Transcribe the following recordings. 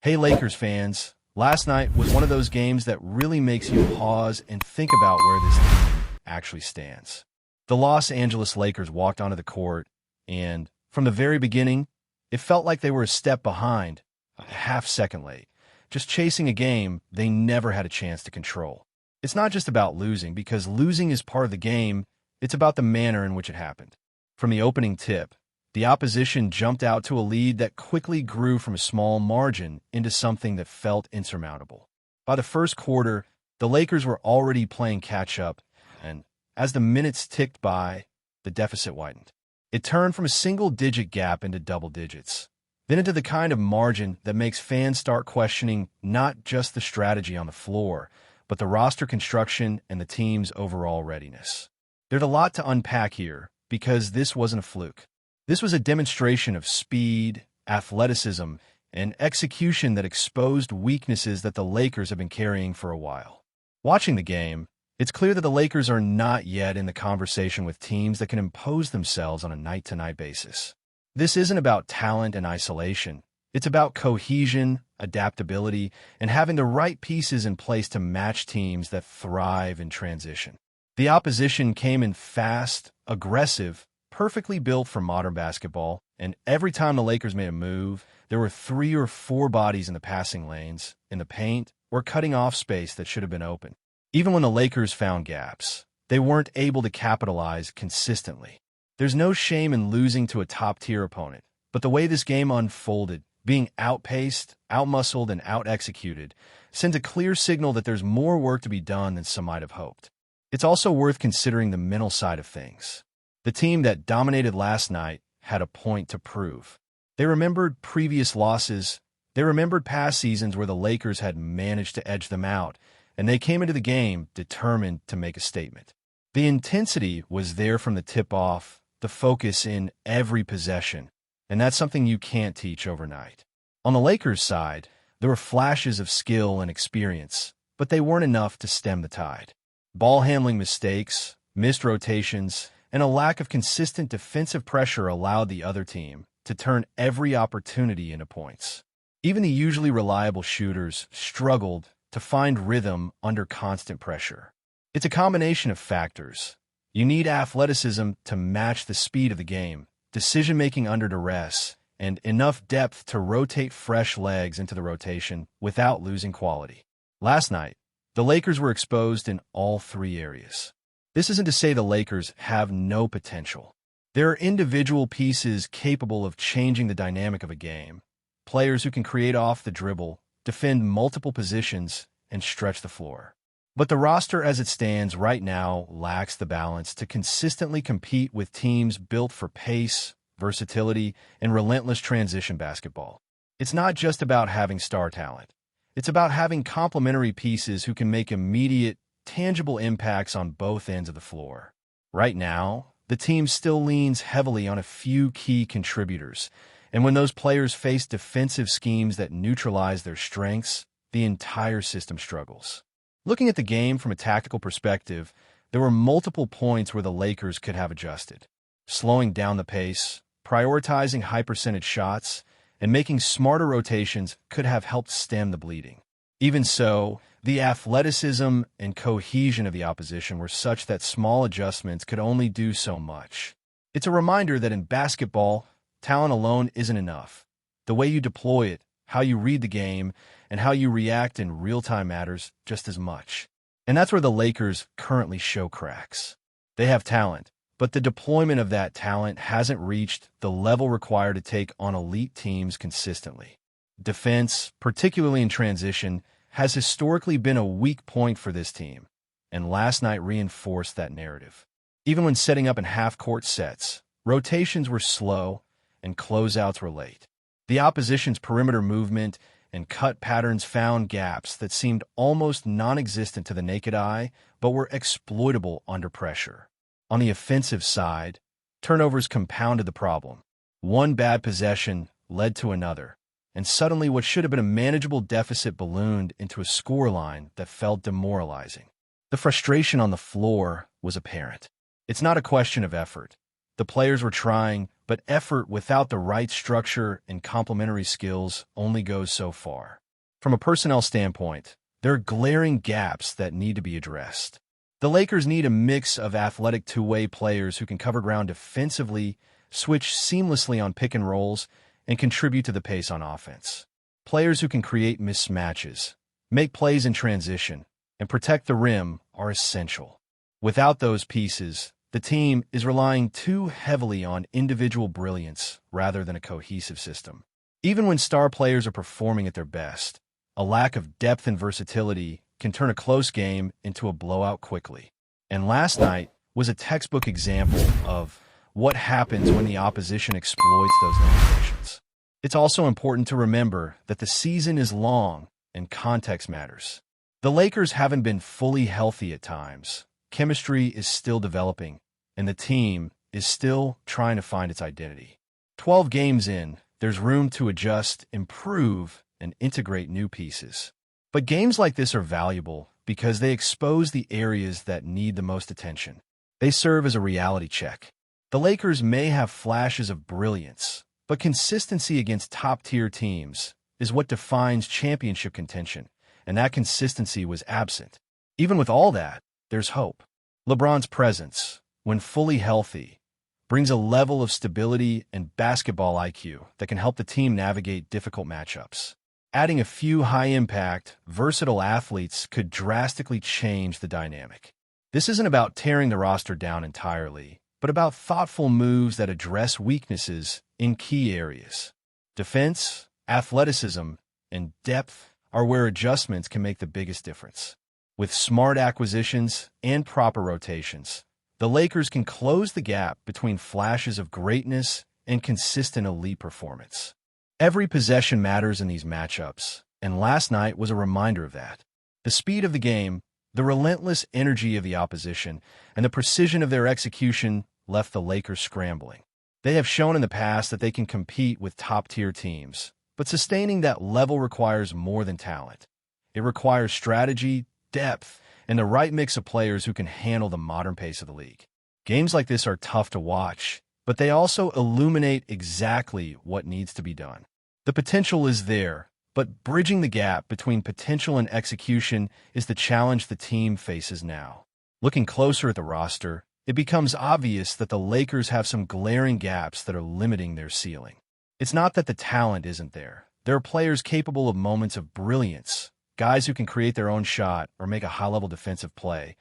Hey Lakers fans, last night was one of those games that really makes you pause and think about where this team actually stands. The Los Angeles Lakers walked onto the court, and from the very beginning, it felt like they were a step behind, a half second late, just chasing a game they never had a chance to control. It's not just about losing, because losing is part of the game, it's about the manner in which it happened. From the opening tip, the opposition jumped out to a lead that quickly grew from a small margin into something that felt insurmountable. By the first quarter, the Lakers were already playing catch-up, and as the minutes ticked by, the deficit widened. It turned from a single-digit gap into double digits, then into the kind of margin that makes fans start questioning not just the strategy on the floor, but the roster construction and the team's overall readiness. There's a lot to unpack here, because this wasn't a fluke. This was a demonstration of speed, athleticism, and execution that exposed weaknesses that the Lakers have been carrying for a while. Watching the game, it's clear that the Lakers are not yet in the conversation with teams that can impose themselves on a night-to-night basis. This isn't about talent and isolation. It's about cohesion, adaptability, and having the right pieces in place to match teams that thrive in transition. The opposition came in fast, aggressive, perfectly built for modern basketball, and every time the Lakers made a move, there were 3 or 4 bodies in the passing lanes, in the paint, or cutting off space that should have been open. Even when the Lakers found gaps, they weren't able to capitalize consistently. There's no shame in losing to a top-tier opponent, but the way this game unfolded, being outpaced, outmuscled, and out-executed, sends a clear signal that there's more work to be done than some might have hoped. It's also worth considering the mental side of things. The team that dominated last night had a point to prove. They remembered previous losses. They remembered past seasons where the Lakers had managed to edge them out, and they came into the game determined to make a statement. The intensity was there from the tip-off, the focus in every possession, and that's something you can't teach overnight. On the Lakers' side, there were flashes of skill and experience, but they weren't enough to stem the tide. Ball handling mistakes, missed rotations, and a lack of consistent defensive pressure allowed the other team to turn every opportunity into points. Even the usually reliable shooters struggled to find rhythm under constant pressure. It's a combination of factors. You need athleticism to match the speed of the game, decision-making under duress, and enough depth to rotate fresh legs into the rotation without losing quality. Last night, the Lakers were exposed in all 3 areas. This isn't to say the Lakers have no potential. There are individual pieces capable of changing the dynamic of a game, players who can create off the dribble, defend multiple positions, and stretch the floor. But the roster as it stands right now lacks the balance to consistently compete with teams built for pace, versatility, and relentless transition basketball. It's not just about having star talent. It's about having complementary pieces who can make immediate, tangible impacts on both ends of the floor. Right now, the team still leans heavily on a few key contributors, and when those players face defensive schemes that neutralize their strengths, the entire system struggles. Looking at the game from a tactical perspective, there were multiple points where the Lakers could have adjusted. Slowing down the pace, prioritizing high-percentage shots, and making smarter rotations could have helped stem the bleeding. Even so, the athleticism and cohesion of the opposition were such that small adjustments could only do so much. It's a reminder that in basketball, talent alone isn't enough. The way you deploy it, how you read the game, and how you react in real time matters just as much. And that's where the Lakers currently show cracks. They have talent, but the deployment of that talent hasn't reached the level required to take on elite teams consistently. Defense, particularly in transition, has historically been a weak point for this team, and last night reinforced that narrative. Even when setting up in half-court sets, rotations were slow and closeouts were late. The opposition's perimeter movement and cut patterns found gaps that seemed almost non-existent to the naked eye, but were exploitable under pressure. On the offensive side, turnovers compounded the problem. One bad possession led to another, and suddenly what should have been a manageable deficit ballooned into a scoreline that felt demoralizing. The frustration on the floor was apparent. It's not a question of effort. The players were trying, but effort without the right structure and complementary skills only goes so far. From a personnel standpoint, there are glaring gaps that need to be addressed. The Lakers need a mix of athletic two-way players who can cover ground defensively, switch seamlessly on pick and rolls, and contribute to the pace on offense. Players who can create mismatches, make plays in transition, and protect the rim are essential. Without those pieces, the team is relying too heavily on individual brilliance rather than a cohesive system. Even when star players are performing at their best, a lack of depth and versatility can turn a close game into a blowout quickly. And last night was a textbook example of what happens when the opposition exploits those limitations. It's also important to remember that the season is long and context matters. The Lakers haven't been fully healthy at times. Chemistry is still developing, and the team is still trying to find its identity. 12 games in, there's room to adjust, improve, and integrate new pieces. But games like this are valuable because they expose the areas that need the most attention. They serve as a reality check. The Lakers may have flashes of brilliance, but consistency against top-tier teams is what defines championship contention, and that consistency was absent. Even with all that, there's hope. LeBron's presence, when fully healthy, brings a level of stability and basketball IQ that can help the team navigate difficult matchups. Adding a few high-impact, versatile athletes could drastically change the dynamic. This isn't about tearing the roster down entirely, but about thoughtful moves that address weaknesses in key areas. Defense, athleticism, and depth are where adjustments can make the biggest difference. With smart acquisitions and proper rotations, the Lakers can close the gap between flashes of greatness and consistent elite performance. Every possession matters in these matchups, and last night was a reminder of that. The speed of the game, the relentless energy of the opposition, and the precision of their execution left the Lakers scrambling. They have shown in the past that they can compete with top-tier teams, but sustaining that level requires more than talent. It requires strategy, depth, and the right mix of players who can handle the modern pace of the league. Games like this are tough to watch, but they also illuminate exactly what needs to be done. The potential is there, but bridging the gap between potential and execution is the challenge the team faces now. Looking closer at the roster, it becomes obvious that the Lakers have some glaring gaps that are limiting their ceiling. It's not that the talent isn't there. There are players capable of moments of brilliance, guys who can create their own shot or make a high-level defensive play.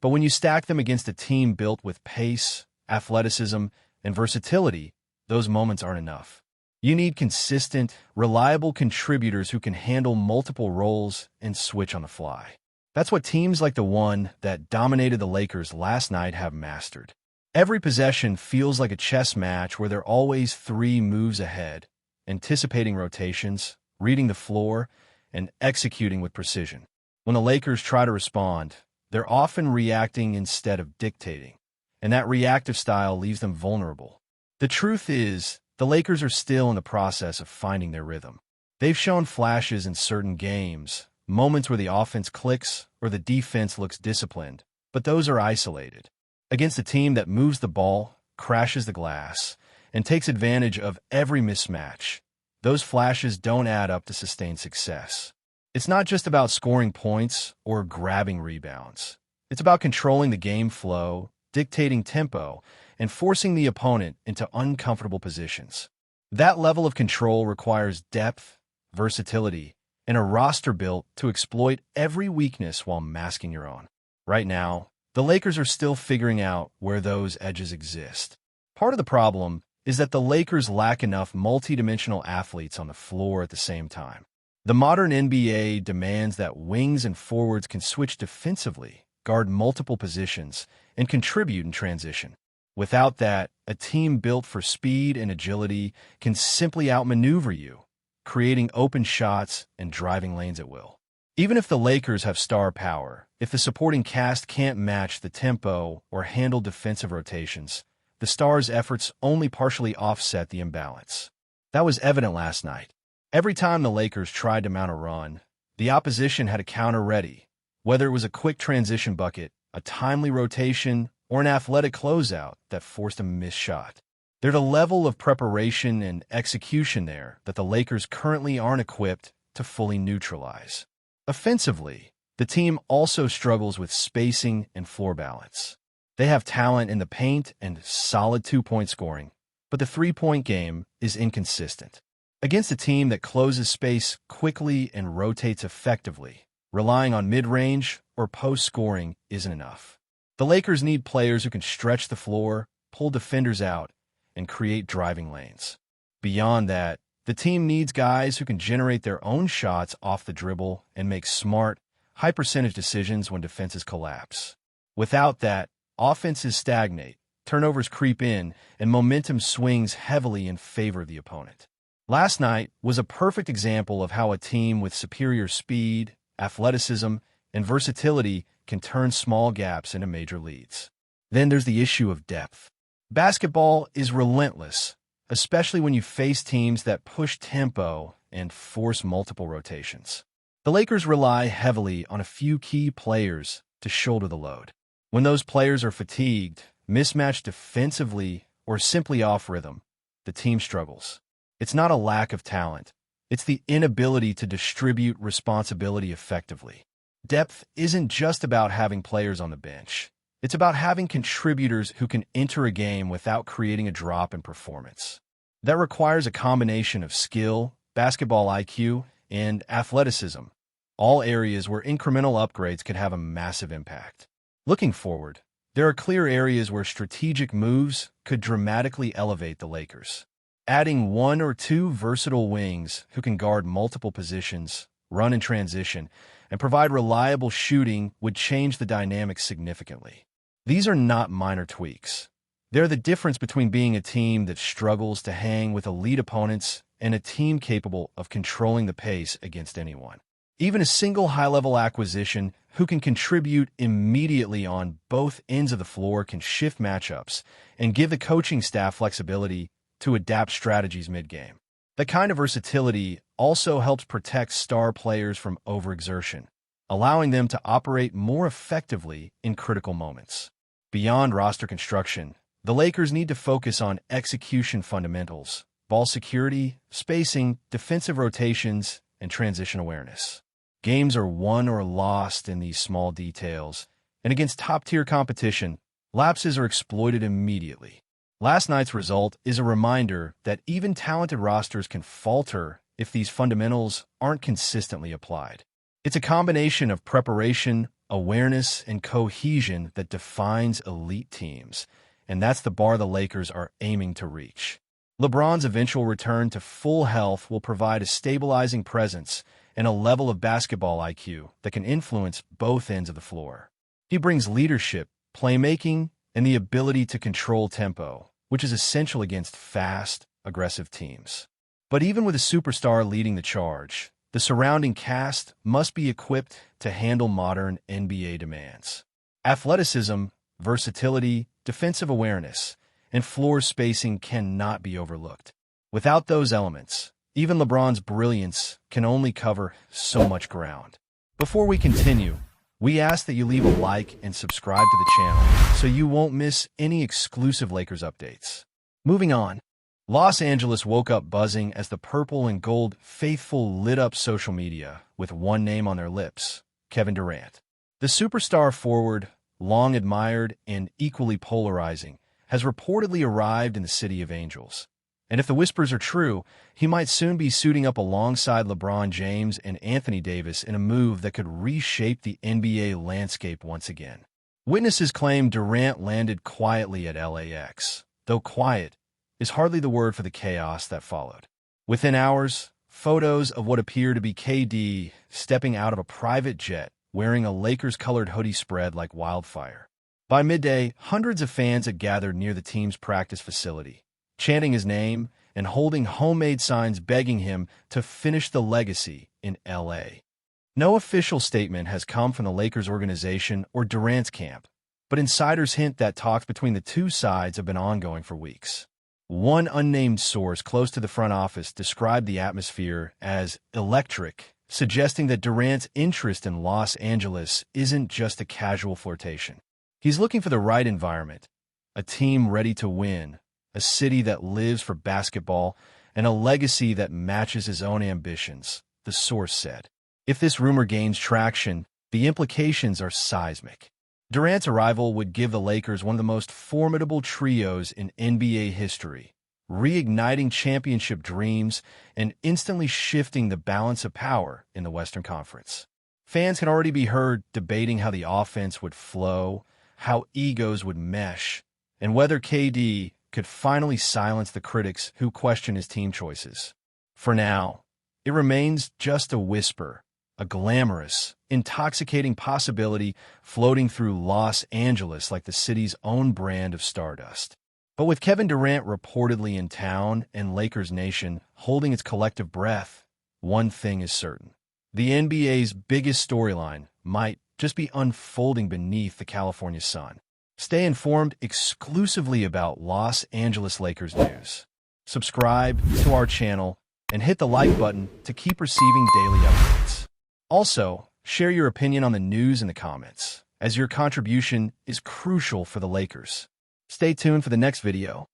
But when you stack them against a team built with pace, athleticism, and versatility, those moments aren't enough. You need consistent, reliable contributors who can handle multiple roles and switch on the fly. That's what teams like the one that dominated the Lakers last night have mastered. Every possession feels like a chess match where they're always 3 moves ahead, anticipating rotations, reading the floor, and executing with precision. When the Lakers try to respond, they're often reacting instead of dictating, and that reactive style leaves them vulnerable. The truth is, the Lakers are still in the process of finding their rhythm. They've shown flashes in certain games, moments where the offense clicks or the defense looks disciplined, but those are isolated. Against a team that moves the ball, crashes the glass, and takes advantage of every mismatch, those flashes don't add up to sustained success. It's not just about scoring points or grabbing rebounds. It's about controlling the game flow, dictating tempo, and forcing the opponent into uncomfortable positions. That level of control requires depth, versatility, and a roster built to exploit every weakness while masking your own. Right now, the Lakers are still figuring out where those edges exist. Part of the problem is that the Lakers lack enough multidimensional athletes on the floor at the same time. The modern NBA demands that wings and forwards can switch defensively, guard multiple positions, and contribute in transition. Without that, a team built for speed and agility can simply outmaneuver you, creating open shots and driving lanes at will. Even if the Lakers have star power, if the supporting cast can't match the tempo or handle defensive rotations, the stars' efforts only partially offset the imbalance. That was evident last night. Every time the Lakers tried to mount a run, the opposition had a counter ready, whether it was a quick transition bucket, a timely rotation, or an athletic closeout that forced a missed shot. There's a level of preparation and execution there that the Lakers currently aren't equipped to fully neutralize. Offensively, the team also struggles with spacing and floor balance. They have talent in the paint and solid two-point scoring, but the three-point game is inconsistent. Against a team that closes space quickly and rotates effectively, relying on mid-range or post scoring isn't enough. The Lakers need players who can stretch the floor, pull defenders out, and create driving lanes. Beyond that, the team needs guys who can generate their own shots off the dribble and make smart, high-percentage decisions when defenses collapse. Without that, offenses stagnate, turnovers creep in, and momentum swings heavily in favor of the opponent. Last night was a perfect example of how a team with superior speed, athleticism, and versatility can turn small gaps into major leads. Then there's the issue of depth. Basketball is relentless, especially when you face teams that push tempo and force multiple rotations. The Lakers rely heavily on a few key players to shoulder the load. When those players are fatigued, mismatched defensively, or simply off rhythm, the team struggles. It's not a lack of talent. It's the inability to distribute responsibility effectively. Depth isn't just about having players on the bench. It's about having contributors who can enter a game without creating a drop in performance. That requires a combination of skill, basketball IQ, and athleticism, all areas where incremental upgrades could have a massive impact. Looking forward, there are clear areas where strategic moves could dramatically elevate the Lakers. Adding one or two versatile wings who can guard multiple positions, run in transition, and provide reliable shooting would change the dynamic significantly. These are not minor tweaks. They're the difference between being a team that struggles to hang with elite opponents and a team capable of controlling the pace against anyone. Even a single high-level acquisition who can contribute immediately on both ends of the floor can shift matchups and give the coaching staff flexibility to adapt strategies mid-game. That kind of versatility also helps protect star players from overexertion, allowing them to operate more effectively in critical moments. Beyond roster construction, the Lakers need to focus on execution fundamentals, ball security, spacing, defensive rotations, and transition awareness. Games are won or lost in these small details, and against top-tier competition, lapses are exploited immediately. Last night's result is a reminder that even talented rosters can falter if these fundamentals aren't consistently applied. It's a combination of preparation, awareness, and cohesion that defines elite teams, and that's the bar the Lakers are aiming to reach. LeBron's eventual return to full health will provide a stabilizing presence and a level of basketball IQ that can influence both ends of the floor. He brings leadership, playmaking, and the ability to control tempo, which is essential against fast, aggressive teams. But even with a superstar leading the charge, the surrounding cast must be equipped to handle modern NBA demands. Athleticism, versatility, defensive awareness, and floor spacing cannot be overlooked. Without those elements, even LeBron's brilliance can only cover so much ground. Before we continue, we ask that you leave a like and subscribe to the channel so you won't miss any exclusive Lakers updates. Moving on, Los Angeles woke up buzzing as the purple and gold faithful lit up social media with one name on their lips, Kevin Durant. The superstar forward, long admired and equally polarizing, has reportedly arrived in the City of Angels. And if the whispers are true, he might soon be suiting up alongside LeBron James and Anthony Davis in a move that could reshape the NBA landscape once again. Witnesses claim Durant landed quietly at LAX, though quiet is hardly the word for the chaos that followed. Within hours, photos of what appeared to be KD stepping out of a private jet wearing a Lakers-colored hoodie spread like wildfire. By midday, hundreds of fans had gathered near the team's practice facility, chanting his name and holding homemade signs begging him to finish the legacy in LA. No official statement has come from the Lakers organization or Durant's camp, but insiders hint that talks between the two sides have been ongoing for weeks. One unnamed source close to the front office described the atmosphere as electric, suggesting that Durant's interest in Los Angeles isn't just a casual flirtation. He's looking for the right environment, a team ready to win, a city that lives for basketball, and a legacy that matches his own ambitions, the source said. If this rumor gains traction, the implications are seismic. Durant's arrival would give the Lakers one of the most formidable trios in NBA history, reigniting championship dreams and instantly shifting the balance of power in the Western Conference. Fans can already be heard debating how the offense would flow, how egos would mesh, and whether KD could finally silence the critics who question his team choices. For now, it remains just a whisper, a glamorous, intoxicating possibility floating through Los Angeles like the city's own brand of stardust. But with Kevin Durant reportedly in town and Lakers Nation holding its collective breath, one thing is certain. The NBA's biggest storyline might just be unfolding beneath the California sun. Stay informed exclusively about Los Angeles Lakers news. Subscribe to our channel and hit the like button to keep receiving daily updates. Also, share your opinion on the news in the comments, as your contribution is crucial for the Lakers. Stay tuned for the next video.